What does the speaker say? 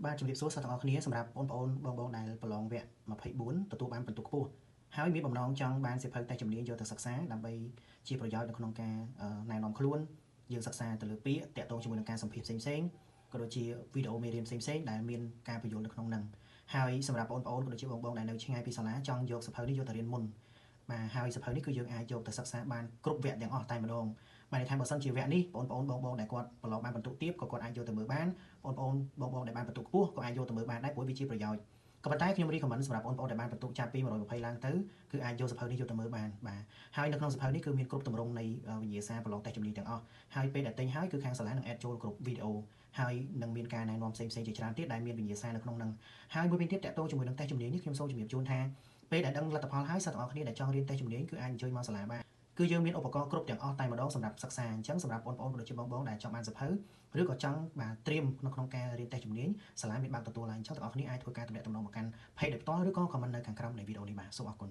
បាទជំរាបសួរសាស្ត្រទាំងអស់គ្នាសម្រាប់បងប្អូនដែលប្រឡងវគ្គ24ទទួលបានពិន្ទុខ្ពស់ហើយមានបំណងចង់បានសៀវភៅតេស្តជំនាញយកទៅសិក្សាដើម្បីជាប្រយោជន៍នៅក្នុងការណែនាំខ្លួនយើងសិក្សាទៅលើពាក្យតាក់ទងជាមួយនឹងការសម្ភាសផ្សេងៗក៏ដូចជាវីដេអូមេរៀនផ្សេងៗដែលមានការបញ្យល់នៅក្នុងហ្នឹងហើយសម្រាប់បងប្អូនក៏ដូចជាបងដែលនៅឆ្ងាយពីសាលាចង់យកសៀវភៅនេះយកទៅរៀនមុនបាទហើយសៀវភៅនេះគឺយើងអាចយកទៅសិក្សាបានគ្រប់វគ្គទាំងអស់តែម្ដងបាទន័យថាបើសិនជាវគ្គនេះបងដែលគាត់ប្រឡងបានពិន្ទុទាបក៏គាត់អាចយកទៅមើលបានបងដែលបានពិន្ទុខ្ពស់ក៏អាចយកទៅមើលបានដែរព្រោះវាជាប្រយោជន៍ក៏ប៉ុន្តែខ្ញុំរីកខមមិនសម្រាប់បងដែលបានពិន្ទុចាប់ពី120ឡើងទៅគឺអាចយកសៀវភៅនេះយកទៅមើលបានបាទហើយនៅក្នុងសៀវភៅនេះគឺមានគ្រប់ទម្រង់នៃវិញ្ញាសាប្រឡងតេស្តជំនាញទាំងអស់ហើយពេលដែលទិញហើយគឺខាងសាលានឹងអេដចូលគ្រប់វីដេអូហើយនឹងមានការណែនាំផ្សេងៗជាច្រើនទៀតដែលមានវិញ្ញាសានៅក្នុងហ្នឹងហើយមួយវិញទៀតតាក់ទងជាមួយនឹងតេស្តជំនាញនេះខ្ញុំសូមជម្រាបជូនថាពេលដែលដឹងលទ្ធផលហើយសិស្សទាំងអស់គ្នាដែលចង់រៀនតេស្តជំនាញគឺអាចអញ្ជើញមកសាលាបានគឺយើងមានឧបករណ៍គ្រប់ទាំងអស់តែម្ដងសម្រាប់សិក្សាអញ្ចឹងសម្រាប់បងក៏ដូចជាបងដែលចង់បានសៀវភៅឬក៏ចង់បាទត្រៀមនៅក្នុងការរៀនតេស្តជំនាញសាលាមានបើកទទួលឡើងអញ្ចឹងទាំងអស់គ្នាអាចធ្វើការទំនាក់ទំនងមកកាន់ page ដោយផ្ទាល់ឬក៏ comment នៅខាងក្រោមនៃវីដេអូនេះបាទសូមអរគុណ